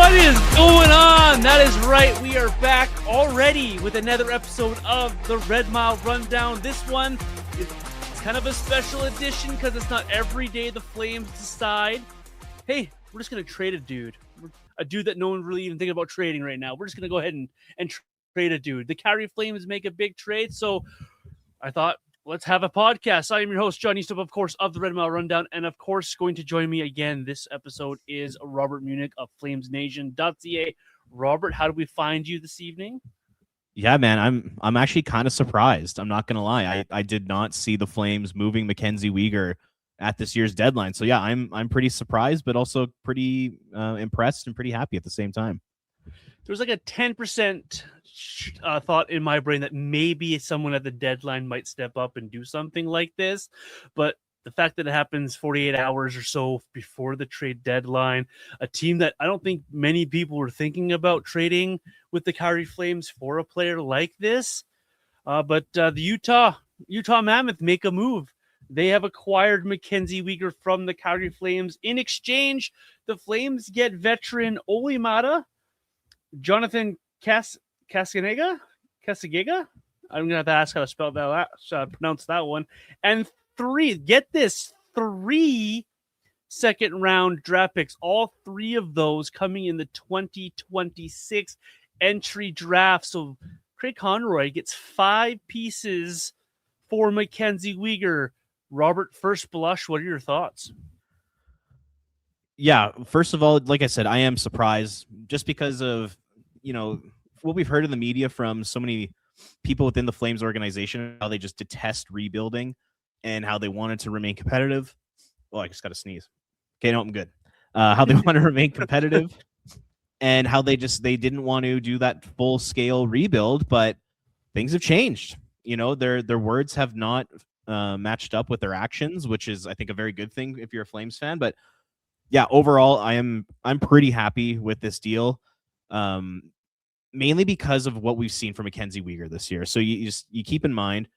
What is going on? That is right. We are back already with another episode of the Red Mile Rundown. This one is kind of a special edition because it's not every day the Flames decide, hey, we're just going to trade a dude that no one really even thinking about trading right now. We're just going to go ahead and trade a dude. The Calgary Flames make a big trade, so I thought, let's have a podcast. I am your host, John Eastup, of course, of the Red Mile Rundown. And, of course, going to join me again this episode is Robert Munich of FlamesNation.ca. Robert, how do we find you this evening? Yeah, man, I'm actually kind of surprised. I'm not going to lie. I did not see the Flames moving Mackenize Weegar at this year's deadline. So, yeah, I'm pretty surprised, but also pretty impressed and pretty happy at the same time. There was like a 10% thought in my brain that maybe someone at the deadline might step up and do something like this. But the fact that it happens 48 hours or so before the trade deadline, a team that I don't think many people were thinking about trading with the Calgary Flames for a player like this. But the Utah Mammoth make a move. They have acquired Mackenize Weegar from the Calgary Flames. In exchange, the Flames get veteran Olimata, Jonathan Casagiga? I'm going to have to ask how to spell that, pronounce that one. And get this, 3 second-round draft picks, all 3 of those coming in the 2026 entry draft. So Craig Conroy gets 5 pieces for Mackenize Weegar. Robert, first blush, what are your thoughts? Yeah, first of all, like I said, I am surprised just because of, what we've heard in the media from so many people within the Flames organization, how they just detest rebuilding and how they wanted to remain competitive. Oh, I just got to sneeze. Okay, no, I'm good. How they want to remain competitive and how they didn't want to do that full scale rebuild, but things have changed. Their words have not matched up with their actions, which is, I think, a very good thing if you're a Flames fan. But yeah, overall, I'm pretty happy with this deal, mainly because of what we've seen from Mackenize Weegar this year. So you keep in mind,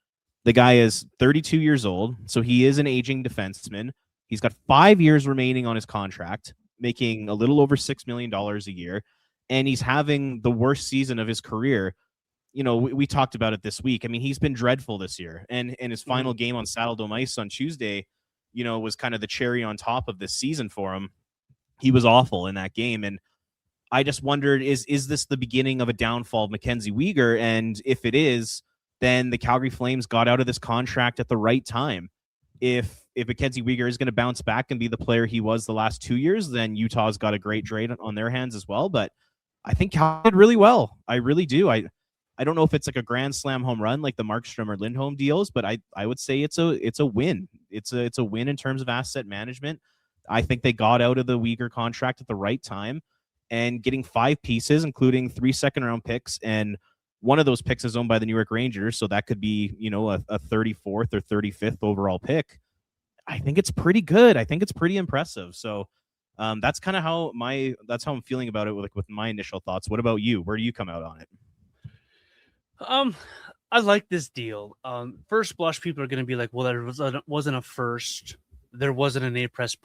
the guy is 32 years old, so he is an aging defenseman. He's got 5 years remaining on his contract, making a little over $6 million a year, and he's having the worst season of his career. We talked about it this week. I mean, he's been dreadful this year, and his final game on Saddledome Ice on Tuesday, was kind of the cherry on top of this season for him. He was awful in that game, and I just wondered, is this the beginning of a downfall of Mackenize Weegar? And if it is, then the Calgary Flames got out of this contract at the right time. If Mackenize Weegar is going to bounce back and be the player he was the last 2 years, then Utah's got a great trade on their hands as well. But I think Calgary did really well. I really do. I don't know if it's like a grand slam home run like the Markstrom or Lindholm deals, but I would say it's a win. It's a win in terms of asset management. I think they got out of the Weegar contract at the right time, and getting 5 pieces, including 3 second-round picks, and one of those picks is owned by the New York Rangers, so that could be, a 34th or 35th overall pick. I think it's pretty good. I think it's pretty impressive. So that's kind of how I'm feeling about it with my initial thoughts. What about you? Where do you come out on it? I like this deal. First blush, people are going to be like, well, there wasn't a first. There wasn't an A-press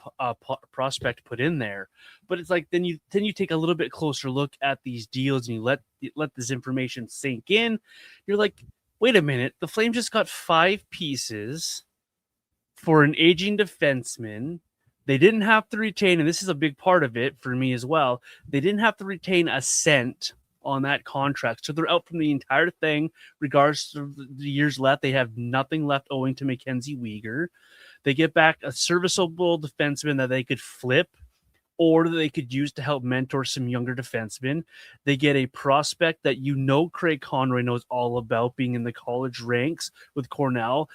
prospect put in there. But it's like, then you take a little bit closer look at these deals and you let this information sink in. You're like, wait a minute, the Flames just got 5 pieces for an aging defenseman. They didn't have to retain, and this is a big part of it for me as well, they didn't have to retain a cent on that contract. So they're out from the entire thing, regardless of the years left. They have nothing left owing to Mackenize Weegar. They get back a serviceable defenseman that they could flip or they could use to help mentor some younger defensemen. They get a prospect that Craig Conroy knows all about, being in the college ranks with Cornell.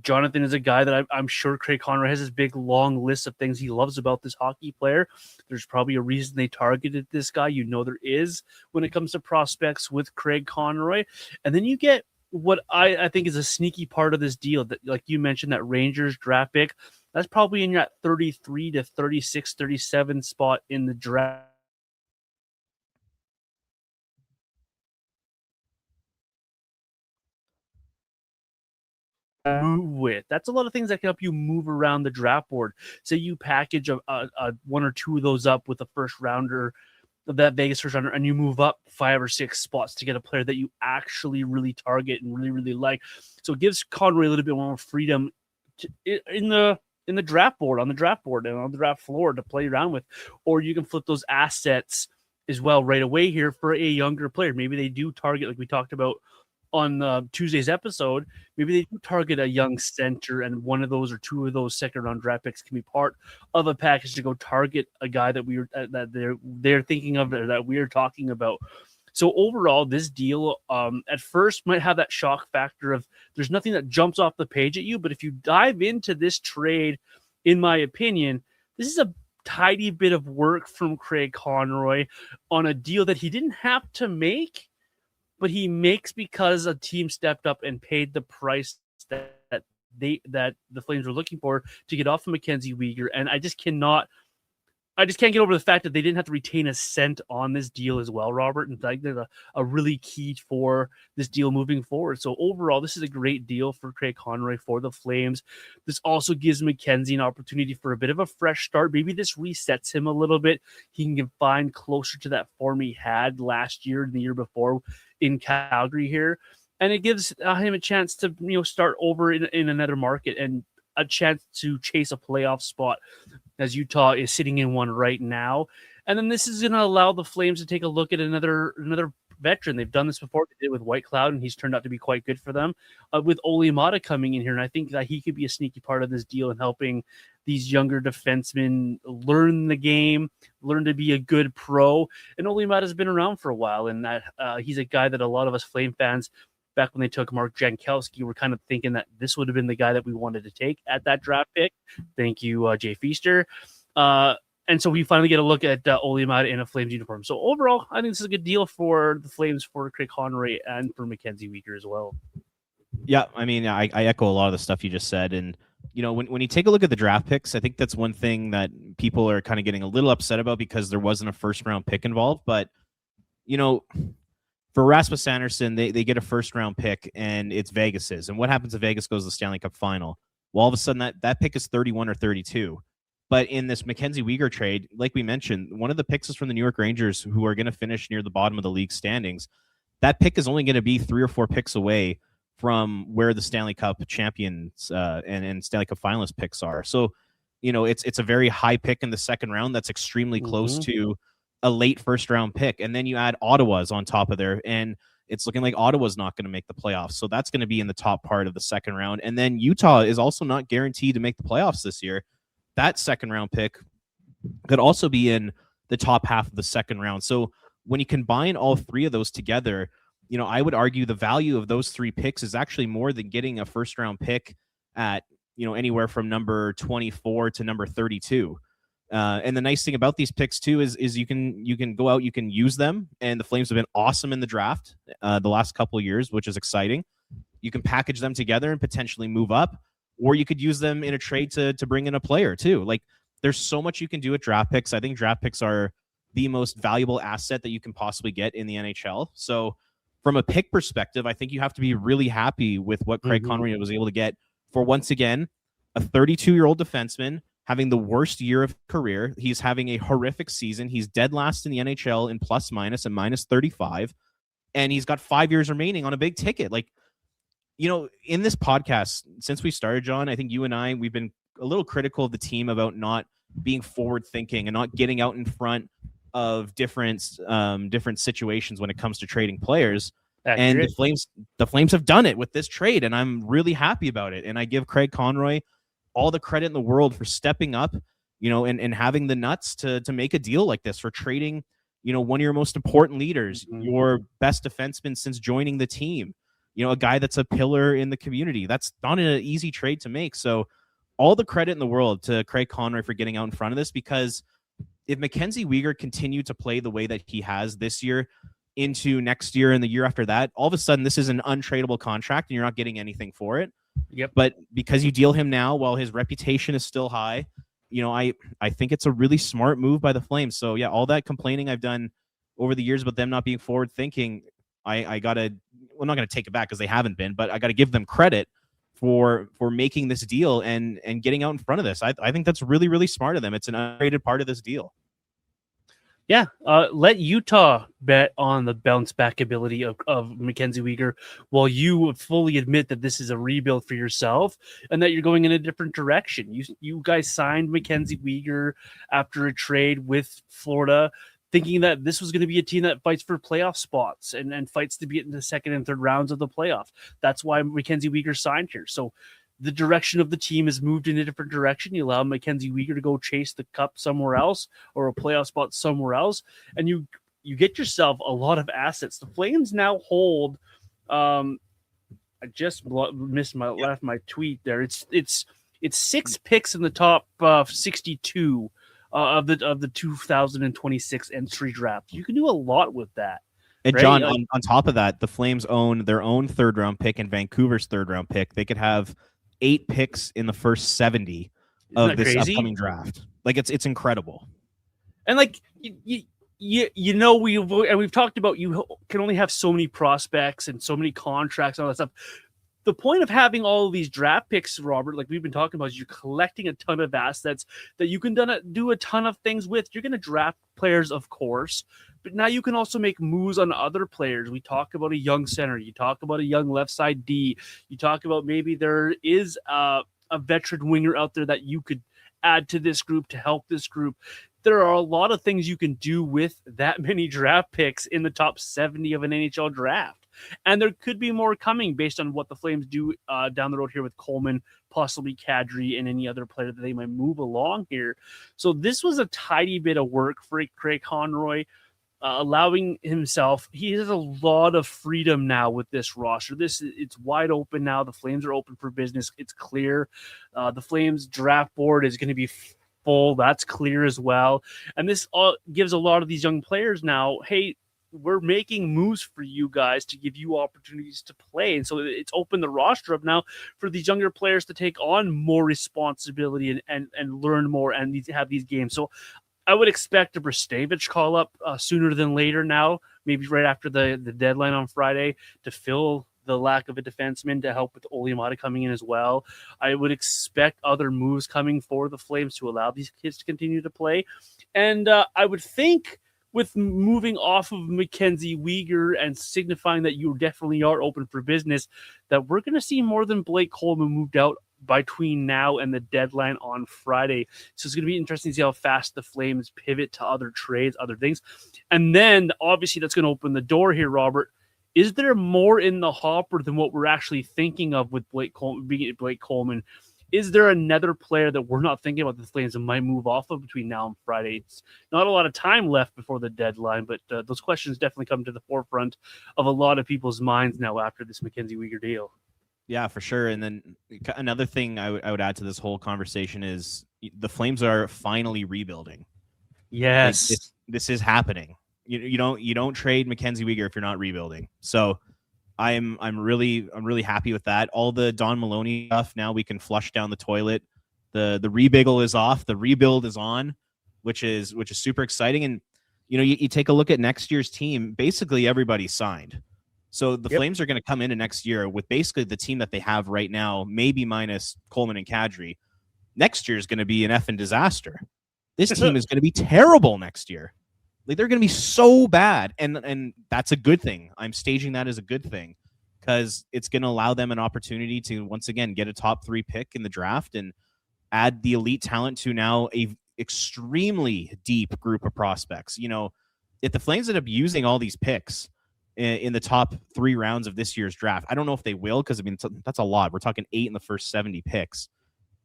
Jonathan is a guy that I'm sure Craig Conroy has this big, long list of things he loves about this hockey player. There's probably a reason they targeted this guy. There is when it comes to prospects with Craig Conroy. And then you get what I think is a sneaky part of this deal, that, like you mentioned, that Rangers draft pick, that's probably in that 33 to 36, 37 spot in the draft. With that's a lot of things that can help you move around the draft board. Say you package a one or two of those up with a first rounder of that Vegas first rounder, and you move up 5 or 6 spots to get a player that you actually really target and really, really like. So it gives Conroy a little bit more freedom in the draft board, on the draft board, and on the draft floor to play around with. Or you can flip those assets as well right away here for a younger player. Maybe they do target, like we talked about on Tuesday's episode, maybe they do target a young center, and one of those or two of those second-round draft picks can be part of a package to go target a guy that we were that they're thinking of, or that we're talking about. So overall, this deal at first might have that shock factor of there's nothing that jumps off the page at you, but if you dive into this trade, in my opinion, this is a tidy bit of work from Craig Conroy on a deal that he didn't have to make, but he makes because a team stepped up and paid the price that the Flames were looking for to get off of Mackenize Weegar. And I just can't get over the fact that they didn't have to retain a cent on this deal as well, Robert. And I think they're a really key for this deal moving forward. So overall, this is a great deal for Craig Conroy for the Flames. This also gives Mackenize an opportunity for a bit of a fresh start. Maybe this resets him a little bit. He can find closer to that form he had last year and the year before in Calgary here. And it gives him a chance to start over in another market and a chance to chase a playoff spot, as Utah is sitting in one right now. And then this is going to allow the Flames to take a look at another veteran. They've done this before. They did it with White Cloud, and he's turned out to be quite good for them. With Ole Mata coming in here, and I think that he could be a sneaky part of this deal in helping these younger defensemen learn the game, learn to be a good pro. And Ole Mata has been around for a while, and that he's a guy that a lot of us Flame fans, back when they took Mark Jankowski, were kind of thinking that this would have been the guy that we wanted to take at that draft pick. Thank you, Jay Feaster. And so we finally get a look at Ole Mata in a Flames uniform. So overall, I think this is a good deal for the Flames, for Craig Conroy, and for Mackenize Weegar as well. Yeah, I mean, I echo a lot of the stuff you just said. And, when you take a look at the draft picks, I think that's one thing that people are kind of getting a little upset about because there wasn't a first-round pick involved. But, for Rasmus Anderson, they get a first-round pick, and it's Vegas's. And what happens if Vegas goes to the Stanley Cup final? Well, all of a sudden, that pick is 31 or 32. But in this Mackenize Weegar trade, like we mentioned, one of the picks is from the New York Rangers, who are going to finish near the bottom of the league standings. That pick is only going to be 3 or 4 picks away from where the Stanley Cup champions and Stanley Cup finalist picks are. So, it's a very high pick in the second round that's extremely close to a late first-round pick. And then you add Ottawa's on top of there, and it's looking like Ottawa's not going to make the playoffs. So that's going to be in the top part of the second round. And then Utah is also not guaranteed to make the playoffs this year. That second-round pick could also be in the top half of the second round. So when you combine all 3 of those together, I would argue the value of those 3 picks is actually more than getting a first-round pick at, anywhere from number 24 to number 32. And the nice thing about these picks too is you can go out, you can use them, and the Flames have been awesome in the draft the last couple of years, which is exciting. You can package them together and potentially move up, or you could use them in a trade to bring in a player too. Like, there's so much you can do with draft picks. I think draft picks are the most valuable asset that you can possibly get in the NHL. So from a pick perspective, I think you have to be really happy with what Craig Conroy was able to get for, once again, a 32-year-old defenseman having the worst year of career. He's having a horrific season. He's dead last in the NHL in plus minus and minus 35. And he's got 5 years remaining on a big ticket. Like, in this podcast, since we started, John, I think you and I, we've been a little critical of the team about not being forward thinking and not getting out in front of different situations when it comes to trading players. Accurate. And the Flames have done it with this trade, and I'm really happy about it. And I give Craig Conroy all the credit in the world for stepping up, and having the nuts to make a deal like this, for trading, one of your most important leaders, your best defenseman since joining the team, a guy that's a pillar in the community. That's not an easy trade to make. So all the credit in the world to Craig Conroy for getting out in front of this, because if Mackenize Weegar continued to play the way that he has this year into next year and the year after that, all of a sudden this is an untradeable contract and you're not getting anything for it. Yep. But because you deal him now while his reputation is still high, I think it's a really smart move by the Flames. So yeah, all that complaining I've done over the years about them not being forward thinking, I'm not going to take it back because they haven't been, but I got to give them credit for making this deal and getting out in front of this. I think that's really, really smart of them. It's an underrated part of this deal. Yeah, let Utah bet on the bounce back ability of Mackenize Weegar, while you would fully admit that this is a rebuild for yourself and that you're going in a different direction. You guys signed Mackenize Weegar after a trade with Florida, thinking that this was going to be a team that fights for playoff spots and fights to be in the second and third rounds of the playoff. That's why Mackenize Weegar signed here. So the direction of the team has moved in a different direction. You allow Mackenize Weegar to go chase the cup somewhere else or a playoff spot somewhere else, and you get yourself a lot of assets. The Flames now hold. I just left my tweet there. It's 6 picks in the top 62 of the 2026 entry draft. You can do a lot with that. And right? John, on top of that, the Flames own their own third round pick and Vancouver's third round pick. They could have 8 picks in the first 70 of this crazy? upcoming draft. Like it's incredible. And like we've talked about, you can only have so many prospects and so many contracts and all that stuff. The point of having all of these draft picks, Robert, like we've been talking about, is you're collecting a ton of assets that you can do a ton of things with. You're going to draft players, of course, but now you can also make moves on other players. We talk about a young center. You talk about a young left side D. You talk about maybe there is a veteran winger out there that you could add to this group to help this group. There are a lot of things you can do with that many draft picks in the top 70 of an NHL draft. And there could be more coming based on what the Flames do down the road here with Coleman, possibly Kadri, and any other player that they might move along here. So this was a tidy bit of work for Craig Conroy, allowing himself. He has a lot of freedom now with this roster. It's wide open now. The Flames are open for business. It's clear. The Flames draft board is going to be full. That's clear as well. And this all gives a lot of these young players now, hey, we're making moves for you guys to give you opportunities to play. And so it's opened the roster up now for these younger players to take on more responsibility and learn more and have these games. So I would expect a Brstavich call up sooner than later now, maybe right after the deadline on Friday, to fill the lack of a defenseman, to help with Olli Maatta coming in as well. I would expect other moves coming for the Flames to allow these kids to continue to play. And I would think, with moving off of Mackenize Weegar and signifying that you definitely are open for business, that we're going to see more than Blake Coleman moved out between now and the deadline on Friday. So it's going to be interesting to see how fast the Flames pivot to other trades, other things. And then obviously that's going to open the door here, Robert. Is there more in the hopper than what we're actually thinking of with Blake Coleman? Is there another player that we're not thinking about the Flames that might move off of between now and Friday? It's not a lot of time left before the deadline, but those questions definitely come to the forefront of a lot of people's minds now after this Mackenize Weegar deal. Yeah, for sure. And then another thing I would add to this whole conversation is the Flames are finally rebuilding. Yes, like this is happening. You don't trade Mackenize Weegar if you're not rebuilding. So I'm really happy with that. All the Don Maloney stuff now we can flush down the toilet. The rebiggle is off. The rebuild is on, which is super exciting. And you take a look at next year's team. Basically, everybody's signed. So the Flames are going to come into next year with basically the team that they have right now, maybe minus Coleman and Kadri. Next year is going to be an effing disaster. This team is going to be terrible next year. Like, they're going to be so bad, and that's a good thing. I'm staging that as a good thing because it's going to allow them an opportunity to once again get a top 3 pick in the draft and add the elite talent to now a extremely deep group of prospects. If the Flames end up using all these picks in the top 3 rounds of this year's draft, I don't know if they will because that's a lot. We're talking 8 in the first 70 picks.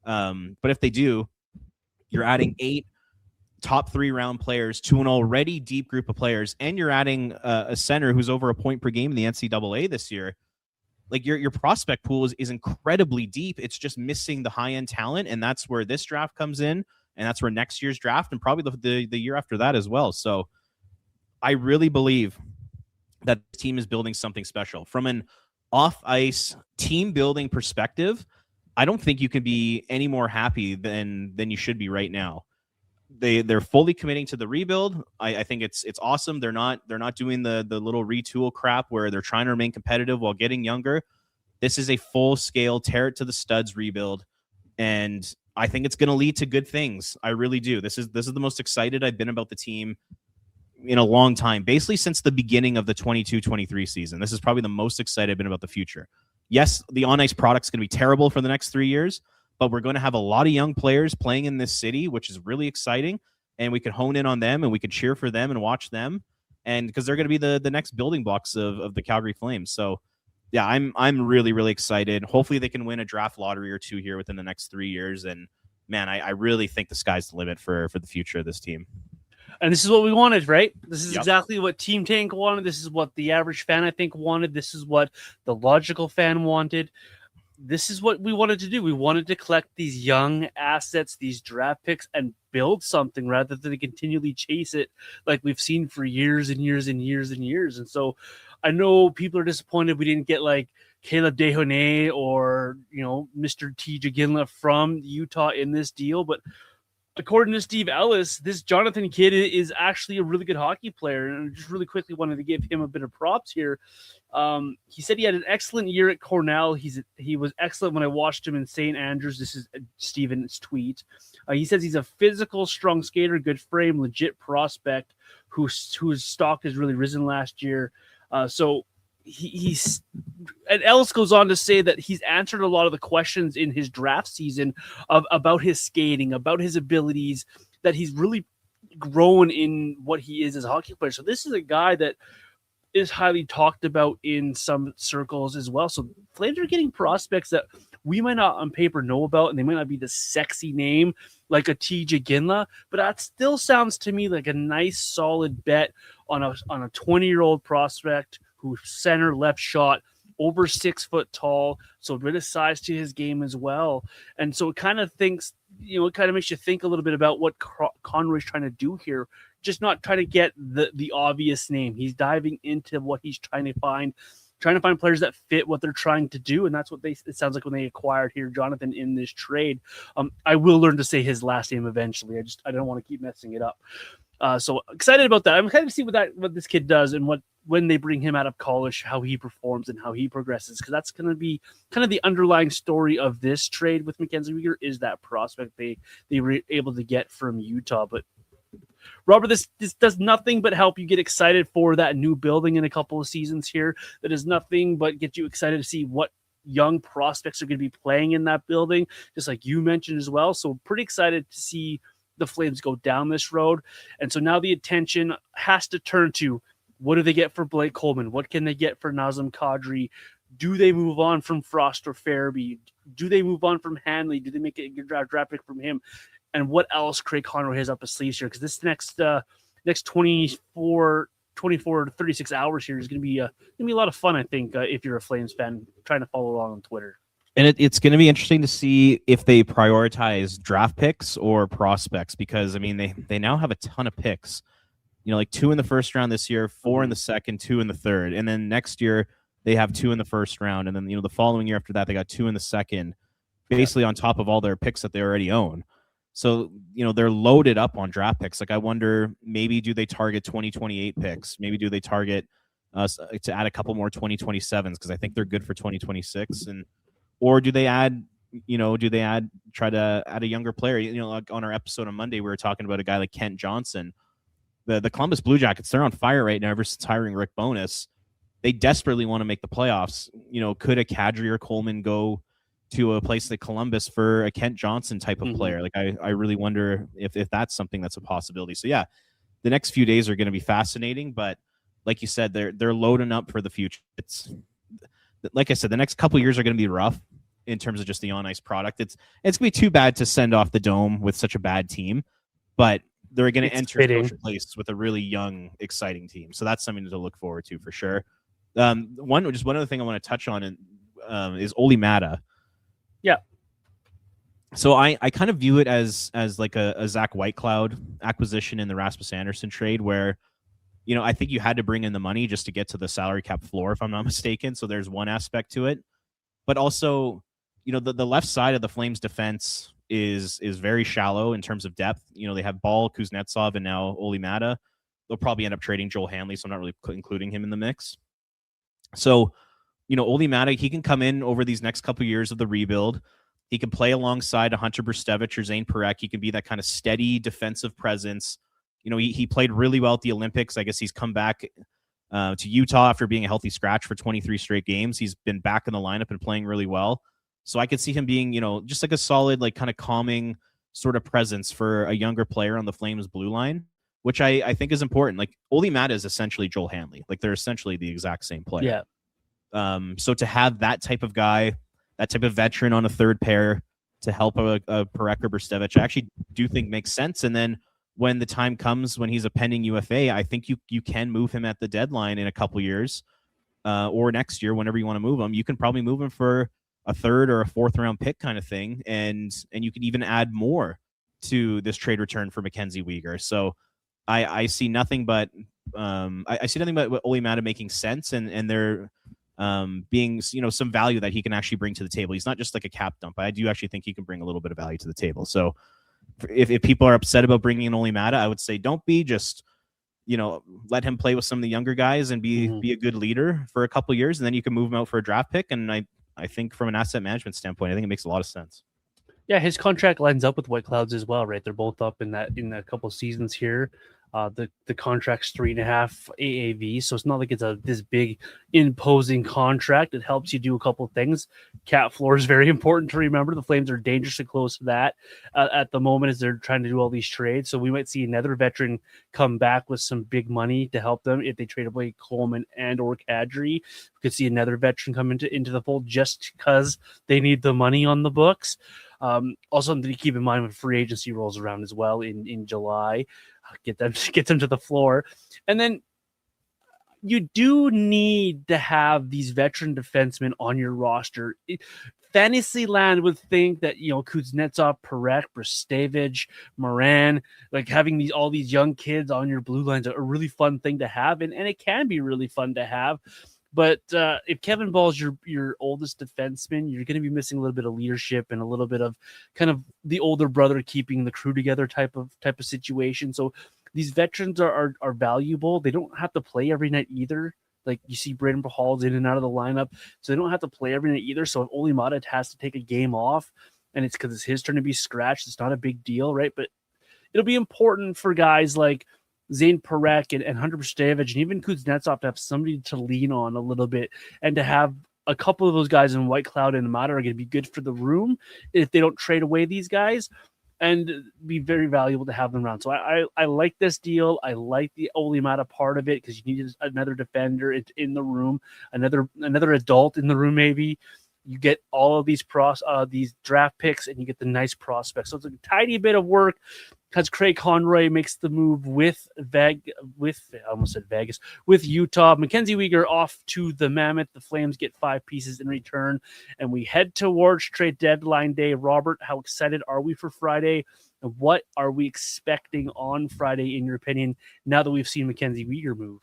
But if they do, you're adding 8 top 3 round players to an already deep group of players, and you're adding a center who's over a point per game in the NCAA this year. Like, your prospect pool is incredibly deep. It's just missing the high end talent, and that's where this draft comes in, and that's where next year's draft and probably the year after that as well. So I really believe that the team is building something special from an off ice team building perspective. I don't think you can be any more happy than you should be right now. They're fully committing to the rebuild. I think it's awesome. They're not doing the little retool crap where they're trying to remain competitive while getting younger. This is a full scale tear it to the studs rebuild, and I think it's going to lead to good things. I really do. This is the most excited I've been about the team in a long time, basically since the beginning of the 22-23 season. This is probably the most excited I've been about the future. Yes, the on-ice product's going to be terrible for the next 3 years, but we're going to have a lot of young players playing in this city, which is really exciting, and we can hone in on them, and we can cheer for them and watch them, and because they're going to be the next building blocks of the Calgary Flames. So, yeah, I'm really, really excited. Hopefully they can win a draft lottery or two here within the next 3 years, and, man, I really think the sky's the limit for the future of this team. And this is what we wanted, right? This is Yep. exactly what Team Tank wanted. This is what the average fan, I think, wanted. This is what the logical fan wanted. This is what we wanted to do. We wanted to collect these young assets, these draft picks, and build something rather than continually chase it like we've seen for years and years and years and years. And so I know people are disappointed we didn't get like Caleb Dehoney or, Mr. T. Ginla from Utah in this deal, but according to Steve Ellis, this Jonathan kid is actually a really good hockey player, and I just really quickly wanted to give him a bit of props here. He said he had an excellent year at Cornell. He was excellent when I watched him in St. Andrews. This is Steven's tweet. He says he's a physical, strong skater, good frame, legit prospect whose stock has really risen last year. So he's and Ellis goes on to say that he's answered a lot of the questions in his draft season about his skating, about his abilities, that he's really grown in what he is as a hockey player. So this is a guy that is highly talked about in some circles as well. So Flames are getting prospects that we might not on paper know about, and they might not be the sexy name like a TJ Ginla, but that still sounds to me like a nice solid bet on a 20-year-old prospect who's center left shot, over 6 foot tall, so a bit of size to his game as well. And so it kind of makes you think a little bit about what Conroy's trying to do here. Just not trying to get the obvious name. He's diving into what he's trying to find players that fit what they're trying to do, and that's what it sounds like when they acquired here Jonathan in this trade. I will learn to say his last name eventually. I don't want to keep messing it up. So excited about that. I'm excited to see what this kid does and when they bring him out of college, how he performs and how he progresses, because that's going to be kind of the underlying story of this trade with Mackenize Weegar is that prospect they were able to get from Utah. But Robert, this does nothing but help you get excited for that new building in a couple of seasons here. That is nothing but get you excited to see what young prospects are going to be playing in that building, just like you mentioned as well. So pretty excited to see the Flames go down this road. And so now the attention has to turn to, what do they get for Blake Coleman? What can they get for Nazem Kadri? Do they move on from Frost or Farabee? Do they move on from Hanley? Do they make a good draft pick from him? And what else Craig Conroy has up his sleeves here? Because this next 24 to 36 hours here is going to be a lot of fun, I think, if you're a Flames fan trying to follow along on Twitter. And it's going to be interesting to see if they prioritize draft picks or prospects, because, I mean, they now have a ton of picks. Like 2 in the first round this year, 4 in the second, 2 in the third. And then next year, they have 2 in the first round. And then, the following year after that, they got 2 in the second, basically on top of all their picks that they already own. So, they're loaded up on draft picks. Like, I wonder, maybe do they target 2028 picks? Maybe do they target to add a couple more 2027s? Because I think they're good for 2026. Or do they try to add a younger player? Like on our episode on Monday, we were talking about a guy like Kent Johnson. The Columbus Blue Jackets, they're on fire right now ever since hiring Rick Bowness. They desperately want to make the playoffs. Could a Kadri or Coleman go to a place like Columbus for a Kent Johnson type of player? Like, I really wonder if that's something that's a possibility. So, yeah, the next few days are going to be fascinating. But like you said, they're loading up for the future. It's like I said, the next couple of years are going to be rough in terms of just the on-ice product. It's going to be too bad to send off the dome with such a bad team, but they're going to enter social places with a really young, exciting team. So that's something to look forward to for sure. One other thing I want to touch on is Olli Määttä. Yeah. So I kind of view it as like a Zach Whitecloud acquisition in the Rasmus Andersson trade, where, I think you had to bring in the money just to get to the salary cap floor, if I'm not mistaken. So there's one aspect to it, but also, the left side of the Flames defense is very shallow in terms of depth. They have Ball, Kuznetsov, and now Olli Määttä. They'll probably end up trading Joel Hanley, so I'm not really including him in the mix. So, Olli Määttä, he can come in over these next couple of years of the rebuild. He can play alongside a Hunter Brzustewicz or Zane Parekh. He can be that kind of steady defensive presence he played really well at the Olympics. I guess he's come back to Utah after being a healthy scratch for 23 straight games. He's been back in the lineup and playing really well. So I could see him being, just like a solid, like kind of calming sort of presence for a younger player on the Flames blue line, which I think is important. Like Olli Maatta is essentially Joel Hanley. Like they're essentially the exact same player. Yeah. So to have that type of guy, that type of veteran on a third pair to help a Parek or Brstevich, I actually do think makes sense. And then when the time comes when he's a pending UFA, I think you can move him at the deadline in a couple years or next year, whenever you want to move him. You can probably move him for a third or a fourth round pick kind of thing. And you can even add more to this trade return for Mackenize Weegar. So I see nothing but I see nothing but Olli Maatta making sense and there being some value that he can actually bring to the table. He's not just like a cap dump. I do actually think he can bring a little bit of value to the table. So if people are upset about bringing in Olli Maatta, I would say don't be. Just let him play with some of the younger guys and be a good leader for a couple years, and then you can move him out for a draft pick. And I think from an asset management standpoint, I think it makes a lot of sense. Yeah, his contract lines up with White Clouds as well, right? They're both up in a couple seasons here. The contract's 3.5 AAV, so it's not like it's this big imposing contract. It helps you do a couple of things. Cap floor is very important to remember. The Flames are dangerously close to that at the moment as they're trying to do all these trades. So we might see another veteran come back with some big money to help them if they trade away Coleman and or Kadri. We could see another veteran come into the fold just because they need the money on the books. Also something to keep in mind when free agency rolls around as well in July. Get them to the floor. And then you do need to have these veteran defensemen on your roster. Fantasyland would think that, Kuznetsov, Parek, Brstevich, Moran, like having all these young kids on your blue lines are a really fun thing to have. And it can be really fun to have. But if Kevin Ball's your oldest defenseman, you're going to be missing a little bit of leadership and a little bit of kind of the older brother keeping the crew together type of situation. So these veterans are valuable. They don't have to play every night either. Like you see Braden Hall's in and out of the lineup, so they don't have to play every night either. So if Olli Maatta has to take a game off and it's because it's his turn to be scratched, it's not a big deal, right? But it'll be important for guys like Zane Parek and Hunter Brstevich and even Kuznetsov to have somebody to lean on a little bit, and to have a couple of those guys in White Cloud and Maatta are going to be good for the room if they don't trade away these guys, and be very valuable to have them around. So I like this deal. I like the Olli Maatta part of it because you need another defender in the room, another adult in the room maybe. You get all of these draft picks and you get the nice prospects. So it's a tiny bit of work because Craig Conroy makes the move with Vegas, with Utah. Mackenize Weegar off to the Mammoth. The Flames get 5 pieces in return, and we head towards trade deadline day. Robert, how excited are we for Friday? And what are we expecting on Friday, in your opinion, now that we've seen Mackenize Weegar move?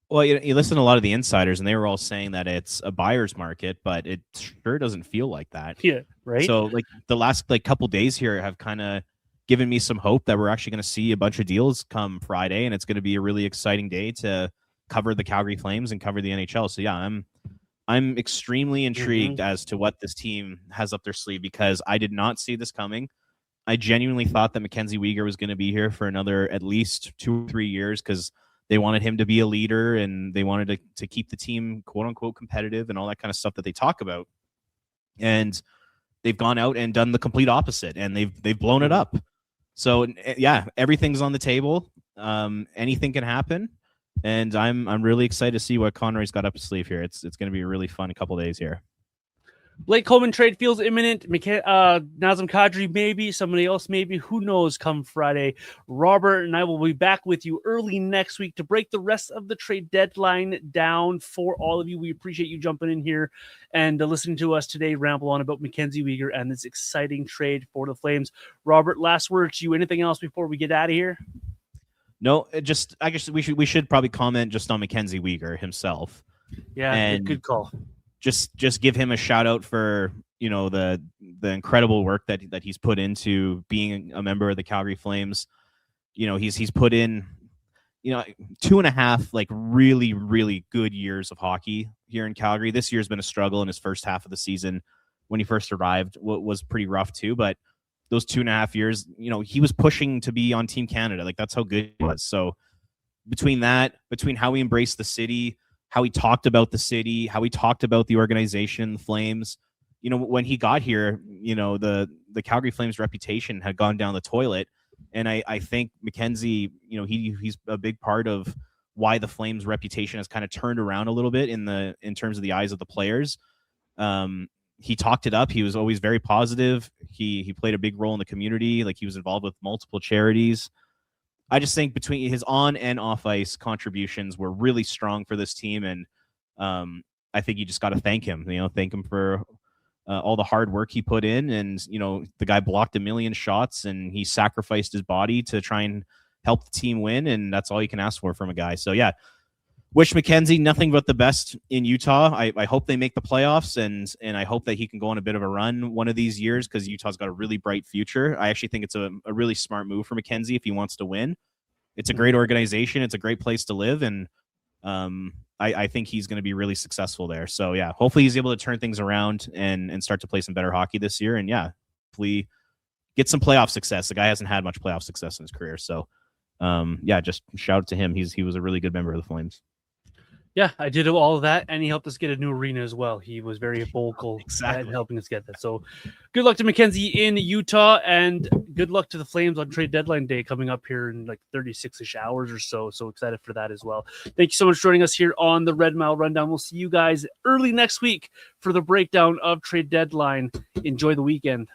Well, you listen to a lot of the insiders, and they were all saying that it's a buyer's market, but it sure doesn't feel like that. Yeah, right. So, like the last couple days here have kind of given me some hope that we're actually going to see a bunch of deals come Friday, and it's going to be a really exciting day to cover the Calgary Flames and cover the NHL. So, yeah, I'm extremely intrigued as to what this team has up their sleeve, because I did not see this coming. I genuinely thought that Mackenize Weegar was going to be here for another at least 2 or 3 years, because they wanted him to be a leader and they wanted to keep the team quote unquote competitive and all that kind of stuff that they talk about. And they've gone out and done the complete opposite, and they've blown it up. So yeah, everything's on the table. Anything can happen, and I'm really excited to see what Conroy's got up his sleeve here. It's going to be a really fun couple days here. Blake Coleman trade feels imminent. Nazem Kadri maybe, somebody else maybe, who knows, come Friday. Robert and I will be back with you early next week to break the rest of the trade deadline down for all of you. We appreciate you jumping in here and listening to us today ramble on about Mackenize Weegar and this exciting trade for the Flames. Robert, last words to you. Anything else before we get out of here? No, I guess we should probably comment just on Mackenize Weegar himself. Yeah, and good call. Just give him a shout out for the incredible work that he's put into being a member of the Calgary Flames. He's put in 2.5 really, really good years of hockey here in Calgary. This year's been a struggle in his first half of the season. When he first arrived, was pretty rough too, but those 2.5 years, he was pushing to be on Team Canada. Like, that's how good he was. So between how he embraced the city, how he talked about the city, how he talked about the organization, the Flames, when he got here, the Calgary Flames reputation had gone down the toilet. And I think Mackenzie, he's a big part of why the Flames reputation has kind of turned around a little bit in terms of the eyes of the players. He talked it up. He was always very positive. He played a big role in the community. Like, he was involved with multiple charities. I just think between his on and off ice contributions were really strong for this team. And I think you just got to thank him, thank him for all the hard work he put in. And, the guy blocked 1 million shots and he sacrificed his body to try and help the team win. And that's all you can ask for from a guy. So yeah, wish Mackenzie nothing but the best in Utah. I hope they make the playoffs, and I hope that he can go on a bit of a run one of these years, because Utah's got a really bright future. I actually think it's a really smart move for Mackenzie if he wants to win. It's a great organization. It's a great place to live. And I think he's going to be really successful there. So yeah, hopefully he's able to turn things around and start to play some better hockey this year. And yeah, hopefully get some playoff success. The guy hasn't had much playoff success in his career. So yeah, just shout out to him. He was a really good member of the Flames. Yeah, I did all of that, and he helped us get a new arena as well. He was very vocal at helping us get that. So good luck to Mackenzie in Utah, and good luck to the Flames on trade deadline day coming up here in like 36-ish hours or so. So excited for that as well. Thank you so much for joining us here on the Red Mile Rundown. We'll see you guys early next week for the breakdown of trade deadline. Enjoy the weekend.